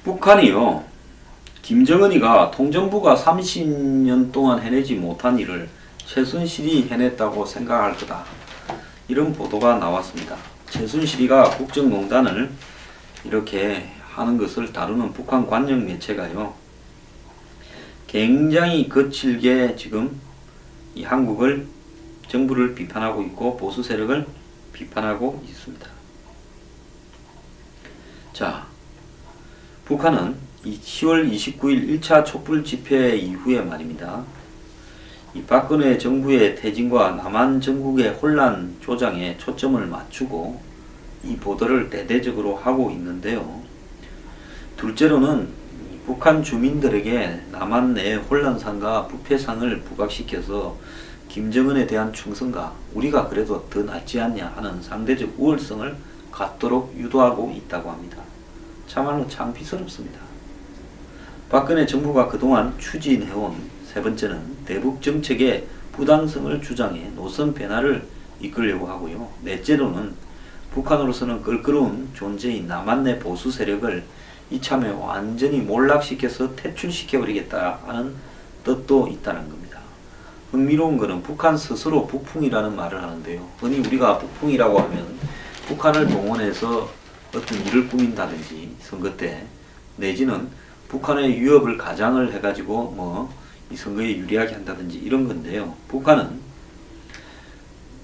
북한이요, 김정은이가 통정부가 30년 동안 해내지 못한 일을 최순실이 해냈다고 생각할 거다, 이런 보도가 나왔습니다. 최순실이가 국정농단을 이렇게 하는 것을 다루는 북한 관영 매체가요, 굉장히 거칠게 지금 이 한국을, 정부를 비판하고 있고 보수 세력을 비판하고 있습니다. 자, 북한은 10월 29일 1차 촛불 집회 이후에 말입니다, 이 박근혜 정부의 퇴진과 남한 전국의 혼란 조장에 초점을 맞추고 이 보도를 대대적으로 하고 있는데요. 둘째로는 북한 주민들에게 남한 내 혼란상과 부패상을 부각시켜서 김정은에 대한 충성과 우리가 그래도 더 낫지 않냐 하는 상대적 우월성을 갖도록 유도하고 있다고 합니다. 참말로 창피스럽습니다. 박근혜 정부가 그동안 추진해온 세 번째는 대북 정책의 부당성을 주장해 노선 변화를 이끌려고 하고요. 넷째로는 북한으로서는 껄끄러운 존재인 남한 내 보수 세력을 이참에 완전히 몰락시켜서 퇴출시켜버리겠다 하는 뜻도 있다는 겁니다. 흥미로운 것은 북한 스스로 북풍이라는 말을 하는데요. 흔히 우리가 북풍이라고 하면 북한을 동원해서 어떤 일을 꾸민다든지 선거 때, 내지는 북한의 위협을 가장을 해가지고 이 선거에 유리하게 한다든지 이런 건데요. 북한은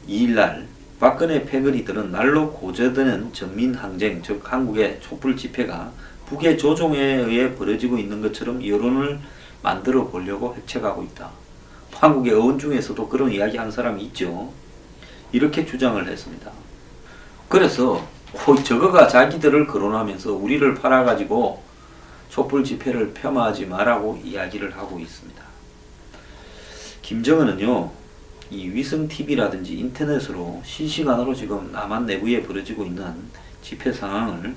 2일날 박근혜 패거리들은 날로 고조되는 전민항쟁, 즉 한국의 촛불 집회가 북의 조종에 의해 벌어지고 있는 것처럼 여론을 만들어 보려고 획책하고 있다. 한국의 어원 중에서도 그런 이야기 한 사람이 있죠. 이렇게 주장을 했습니다. 그래서 저거가 자기들을 거론하면서 우리를 팔아가지고 촛불 집회를 폄하하지 말라고 이야기를 하고 있습니다. 김정은은요, 이 위성TV라든지 인터넷으로 실시간으로 지금 남한 내부에 벌어지고 있는 집회 상황을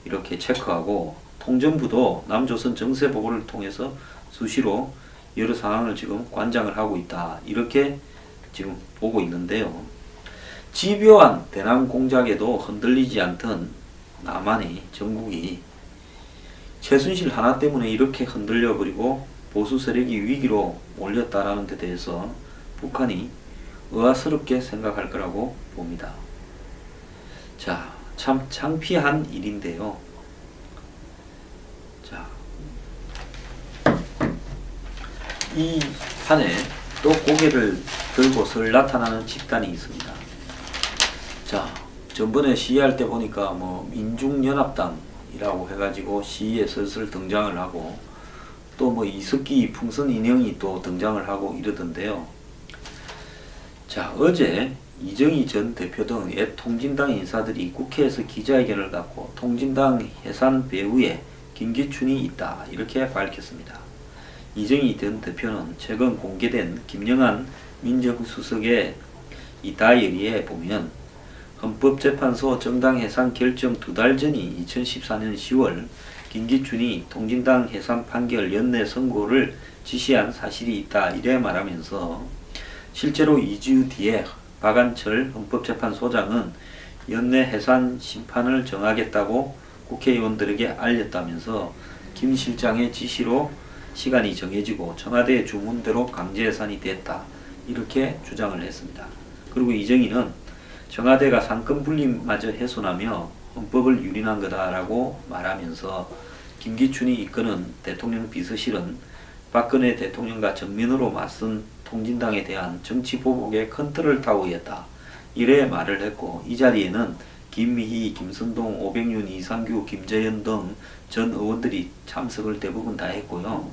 이렇게 체크하고, 통전부도 남조선 정세보고를 통해서 수시로 여러 상황을 지금 관장을 하고 있다, 이렇게 지금 보고 있는데요. 집요한 대남 공작에도 흔들리지 않던 남한의 정국이 최순실 하나 때문에 이렇게 흔들려버리고 보수 세력이 위기로 몰렸다라는 데 대해서 북한이 의아스럽게 생각할 거라고 봅니다. 자, 참 창피한 일인데요. 자, 이 판에 또 고개를 들고설 나타나는 집단이 있습니다. 자, 전번에 시위할 때 보니까 민중연합당이라고 해가지고 시위에 슬슬 등장을 하고, 또 이석기 풍선 인형이 또 등장을 하고 이러던데요. 자, 어제 이정희 전 대표 등 옛 통진당 인사들이 국회에서 기자회견을 갖고 통진당 해산 배후에 김기춘이 있다, 이렇게 밝혔습니다. 이정희 전 대표는 최근 공개된 김영한 민정수석의 이 다이어리에 보면 헌법재판소 정당 해산 결정 2달 전이 2014년 10월 김기춘이 통진당 해산 판결 연내 선고를 지시한 사실이 있다, 이래 말하면서 실제로 2주 뒤에 박안철 헌법재판소장은 연내 해산 심판을 정하겠다고 국회의원들에게 알렸다면서 김 실장의 지시로 시간이 정해지고 청와대 주문대로 강제 해산이 됐다, 이렇게 주장을 했습니다. 그리고 이정희는 청와대가 상권 분립마저 훼손하며 헌법을 유린한 거다라고 말하면서 김기춘이 이끄는 대통령 비서실은 박근혜 대통령과 정면으로 맞선 통진당에 대한 정치 보복의 컨트롤 타워였다, 이래 말을 했고, 이 자리에는 김미희, 김선동, 오백윤, 이상규, 김재현 등 전 의원들이 참석을 대부분 다 했고요.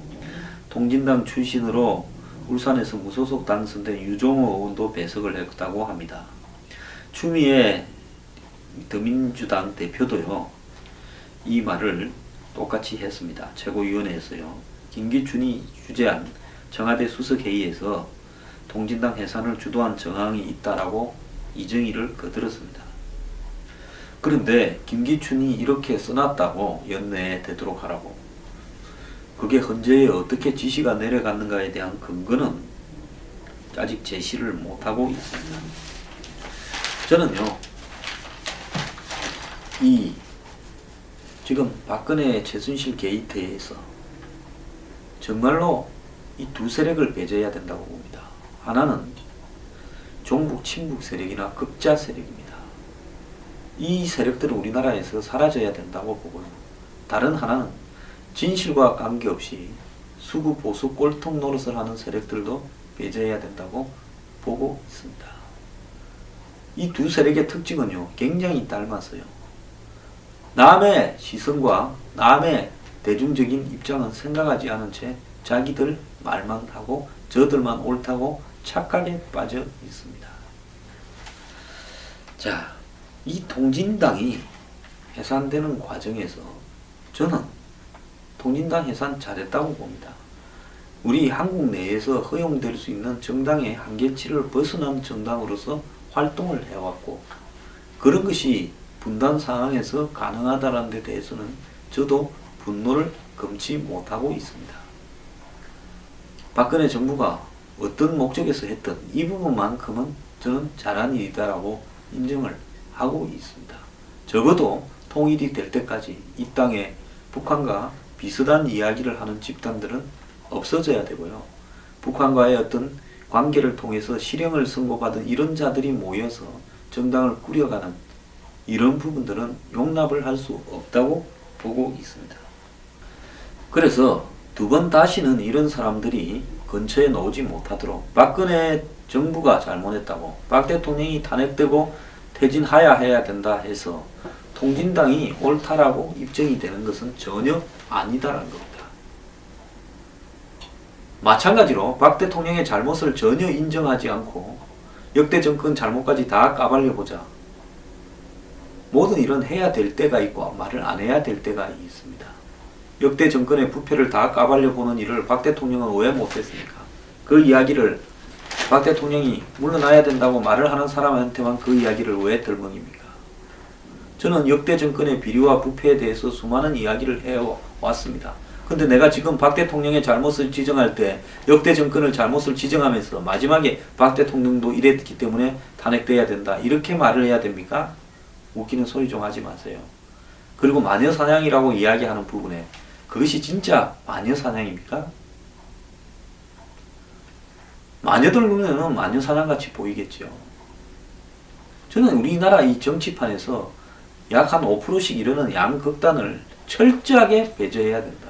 통진당 출신으로 울산에서 무소속 당선된 유종호 의원도 배석을 했다고 합니다. 추미애 더민주당 대표도요, 이 말을 똑같이 했습니다. 최고위원회에서요. 김기춘이 주재한 청와대 수석회의에서 통진당 해산을 주도한 정황이 있다라고 이정희를 거들었습니다. 그런데 김기춘이 이렇게 써놨다고 연내에 되도록 하라고, 그게 헌재에 어떻게 지시가 내려갔는가에 대한 근거는 아직 제시를 못하고 있습니다. 저는요, 이 지금 박근혜 최순실 게이트에서 정말로 이 두 세력을 배제해야 된다고 봅니다. 하나는 종북 친북 세력이나 극자 세력입니다. 이 세력들은 우리나라에서 사라져야 된다고 보고요. 다른 하나는 진실과 관계없이 수구 보수 꼴통 노릇을 하는 세력들도 배제해야 된다고 보고 있습니다. 이 두 세력의 특징은요, 굉장히 닮았어요. 남의 시선과 남의 대중적인 입장은 생각하지 않은 채 자기들 말만 하고 저들만 옳다고 착각에 빠져 있습니다. 자, 이 통진당이 해산되는 과정에서 저는 통진당 해산 잘했다고 봅니다. 우리 한국 내에서 허용될 수 있는 정당의 한계치를 벗어난 정당으로서 활동을 해왔고, 그런 것이 분단 상황에서 가능하다는 데 대해서는 저도 분노를 금치 못하고 있습니다. 박근혜 정부가 어떤 목적에서 했던 이 부분만큼은 저는 잘한 일이다라고 인정을 하고 있습니다. 적어도 통일이 될 때까지 이 땅에 북한과 비슷한 이야기를 하는 집단들은 없어져야 되고요. 북한과의 어떤 관계를 통해서 실형을 선고받은 이런 자들이 모여서 정당을 꾸려가는 이런 부분들은 용납을 할 수 없다고 보고 있습니다. 그래서 두 번 다시는 이런 사람들이 근처에 나오지 못하도록 박근혜 정부가 잘못했다고, 박 대통령이 탄핵되고 퇴진하야 해야 된다 해서 통진당이 옳다라고 입증이 되는 것은 전혀 아니다라는 겁니다. 마찬가지로 박 대통령의 잘못을 전혀 인정하지 않고 역대 정권 잘못까지 다 까발려보자. 모든 일은 해야 될 때가 있고 말을 안 해야 될 때가 있습니다. 역대 정권의 부패를 다 까발려보는 일을 박 대통령은 왜 못했습니까? 그 이야기를 박 대통령이 물러나야 된다고 말을 하는 사람한테만 그 이야기를 왜 덜먹입니까? 저는 역대 정권의 비리와 부패에 대해서 수많은 이야기를 해왔습니다. 근데 내가 지금 박 대통령의 잘못을 지정할 때 역대 정권을 잘못을 지정하면서 마지막에 박 대통령도 이랬기 때문에 탄핵돼야 된다, 이렇게 말을 해야 됩니까? 웃기는 소리 좀 하지 마세요. 그리고 마녀사냥이라고 이야기하는 부분에 그것이 진짜 마녀사냥입니까? 마녀들 보면 마녀사냥같이 보이겠죠. 저는 우리나라 이 정치판에서 약 한 5%씩 이르는 양극단을 철저하게 배제해야 된다.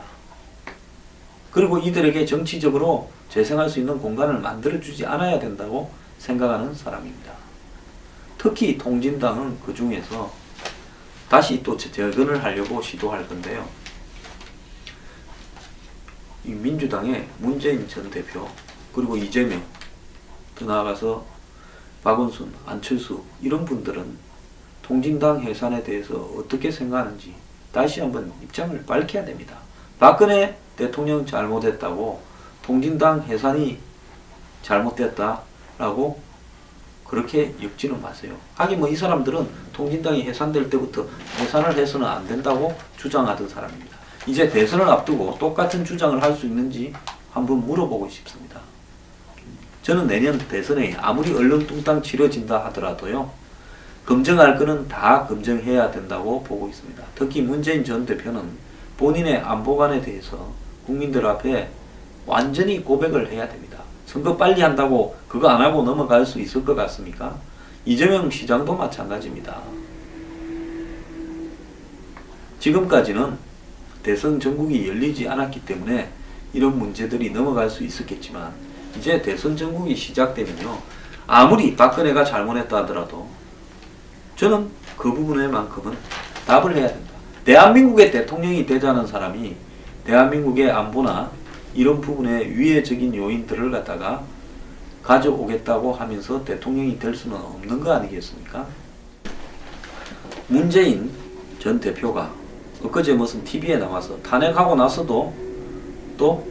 그리고 이들에게 정치적으로 재생할 수 있는 공간을 만들어주지 않아야 된다고 생각하는 사람입니다. 특히 통진당은 그 중에서 다시 또 재건을 하려고 시도할 건데요. 이 민주당의 문재인 전 대표, 그리고 이재명, 더 나아가서 박원순, 안철수, 이런 분들은 통진당 해산에 대해서 어떻게 생각하는지 다시 한번 입장을 밝혀야 됩니다. 박근혜 대통령 잘못했다고 통진당 해산이 잘못됐다라고 그렇게 엮지는 마세요. 하긴 이 사람들은 통진당이 해산될 때부터 해산을 해서는 안 된다고 주장하던 사람입니다. 이제 대선을 앞두고 똑같은 주장을 할 수 있는지 한번 물어보고 싶습니다. 저는 내년 대선에 아무리 얼렁뚱땅 치러진다 하더라도요, 검증할 거는 다 검증해야 된다고 보고 있습니다. 특히 문재인 전 대표는 본인의 안보관에 대해서 국민들 앞에 완전히 고백을 해야 됩니다. 선거 빨리 한다고 그거 안 하고 넘어갈 수 있을 것 같습니까? 이재명 시장도 마찬가지입니다. 지금까지는 대선 전국이 열리지 않았기 때문에 이런 문제들이 넘어갈 수 있었겠지만, 이제 대선 전국이 시작되면요, 아무리 박근혜가 잘못했다 하더라도 저는 그 부분에만큼은 답을 해야 된다. 대한민국의 대통령이 되자는 사람이 대한민국의 안보나 이런 부분에 위해적인 요인들을 갖다가 가져오겠다고 하면서 대통령이 될 수는 없는 거 아니겠습니까? 문재인 전 대표가 엊그제 무슨 TV에 나와서 탄핵하고 나서도 또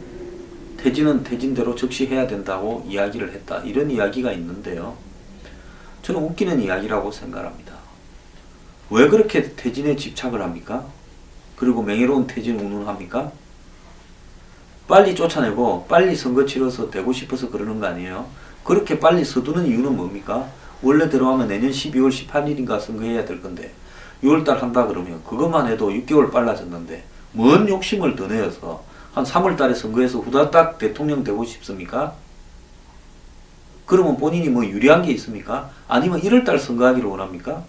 퇴진은 퇴진대로 즉시 해야 된다고 이야기를 했다, 이런 이야기가 있는데요. 저는 웃기는 이야기라고 생각합니다. 왜 그렇게 퇴진에 집착을 합니까? 그리고 명예로운 퇴진을 운운합니까? 빨리 쫓아내고 빨리 선거 치러서 되고 싶어서 그러는 거 아니에요? 그렇게 빨리 서두는 이유는 뭡니까? 원래 들어가면 내년 12월 18일인가 선거해야 될 건데 6월달 한다 그러면 그것만 해도 6개월 빨라졌는데 뭔 욕심을 더 내어서 한 3월달에 선거해서 후다닥 대통령 되고 싶습니까? 그러면 본인이 뭐 유리한 게 있습니까? 아니면 1월달 선거하기를 원합니까?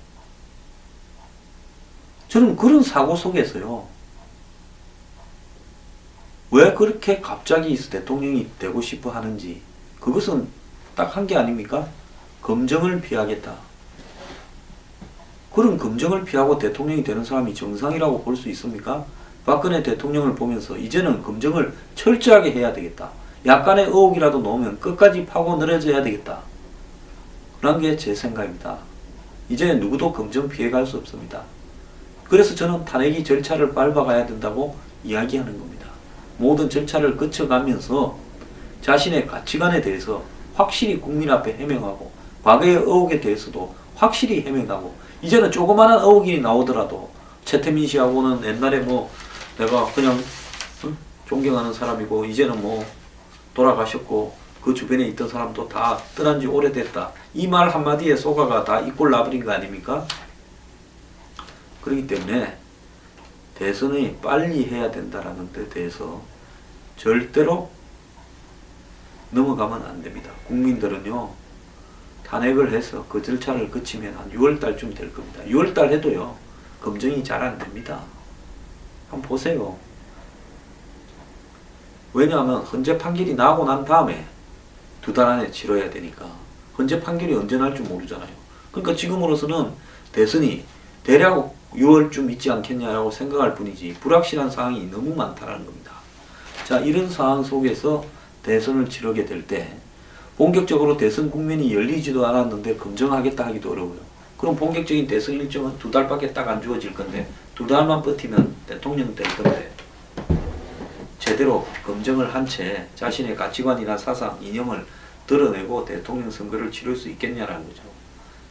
저는 그런 사고 속에서요. 왜 그렇게 갑자기 대통령이 되고 싶어 하는지 그것은 딱 한 게 아닙니까? 검증을 피하겠다. 그런 검증을 피하고 대통령이 되는 사람이 정상이라고 볼 수 있습니까? 박근혜 대통령을 보면서 이제는 검증을 철저하게 해야 되겠다. 약간의 의혹이라도 놓으면 끝까지 파고 늘어져야 되겠다. 그런 게 제 생각입니다. 이제 누구도 검증 피해갈 수 없습니다. 그래서 저는 탄핵이 절차를 밟아가야 된다고 이야기하는 겁니다. 모든 절차를 거쳐가면서 자신의 가치관에 대해서 확실히 국민 앞에 해명하고 과거의 의혹에 대해서도 확실히 해명하고 이제는 조그마한 의혹이 나오더라도 최태민 씨하고는 옛날에 뭐 내가 그냥 존경하는 사람이고 이제는 뭐 돌아가셨고 그 주변에 있던 사람도 다 떠난 지 오래됐다. 이 말 한마디에 속아가 다 이꼴 나버린 거 아닙니까? 그렇기 때문에 대선이 빨리 해야 된다라는 데 대해서 절대로 넘어가면 안 됩니다. 국민들은요, 탄핵을 해서 그 절차를 거치면 한 6월달쯤 될 겁니다. 6월달 해도요, 검증이 잘 안 됩니다. 한번 보세요. 왜냐하면 헌재 판결이 나고 난 다음에 2달 안에 치러야 되니까 헌재 판결이 언제 날 줄 모르잖아요. 그러니까 지금으로서는 대선이 대략 6월쯤 있지 않겠냐라고 생각할 뿐이지 불확실한 상황이 너무 많다는 겁니다. 자, 이런 상황 속에서 대선을 치르게 될 때 본격적으로 대선 국면이 열리지도 않았는데 검증하겠다 하기도 어려워요. 그럼 본격적인 대선 일정은 2달밖에 딱 안 주어질 건데 2달만 버티면 대통령 될 건데 제대로 검증을 한 채 자신의 가치관이나 사상, 이념을 드러내고 대통령 선거를 치를 수 있겠냐라는 거죠.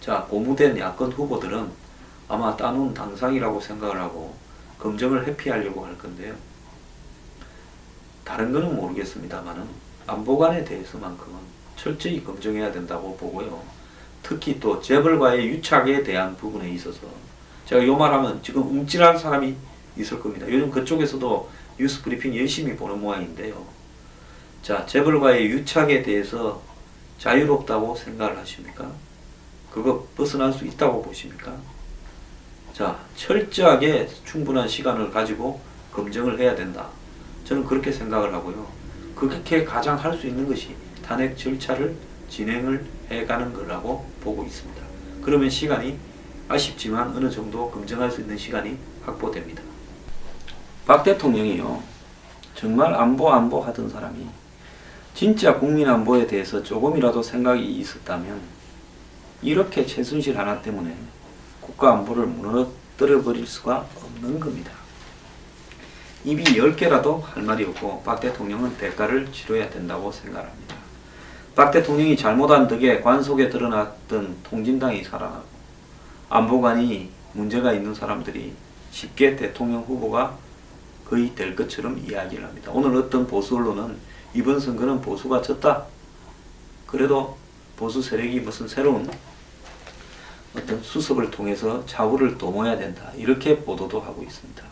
자, 고무된 야권 후보들은 아마 따놓은 당상이라고 생각을 하고 검증을 회피하려고 할 건데요. 다른 거는 모르겠습니다만은 안보관에 대해서만큼은 철저히 검증해야 된다고 보고요. 특히 또 재벌과의 유착에 대한 부분에 있어서 제가 요 말하면 지금 움찔한 사람이 있을 겁니다. 요즘 그쪽에서도 뉴스 브리핑 열심히 보는 모양인데요. 자, 재벌과의 유착에 대해서 자유롭다고 생각을 하십니까? 그거 벗어날 수 있다고 보십니까? 자, 철저하게 충분한 시간을 가지고 검증을 해야 된다. 저는 그렇게 생각을 하고요. 그렇게 가장 할 수 있는 것이 탄핵 절차를 진행을 해가는 거라고 보고 있습니다. 그러면 시간이 아쉽지만 어느 정도 검증할 수 있는 시간이 확보됩니다. 박 대통령이요. 정말 안보 하던 사람이 진짜 국민 안보에 대해서 조금이라도 생각이 있었다면 이렇게 최순실 하나 때문에 국가 안보를 무너뜨려 버릴 수가 없는 겁니다. 입이 10개라도 할 말이 없고 박 대통령은 대가를 치러야 된다고 생각합니다. 박 대통령이 잘못한 덕에 관 속에 드러났던 통진당이 살아나고 안보관이 문제가 있는 사람들이 쉽게 대통령 후보가 거의 될 것처럼 이야기를 합니다. 오늘 어떤 보수 언론은 이번 선거는 보수가 졌다. 그래도 보수 세력이 무슨 새로운 어떤 수습을 통해서 좌우를 도모해야 된다. 이렇게 보도도 하고 있습니다.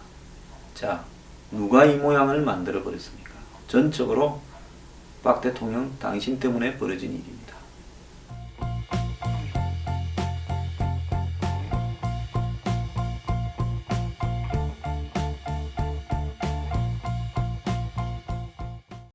자, 누가 이 모양을 만들어 버렸습니까? 전적으로 박 대통령 당신 때문에 벌어진 일입니다.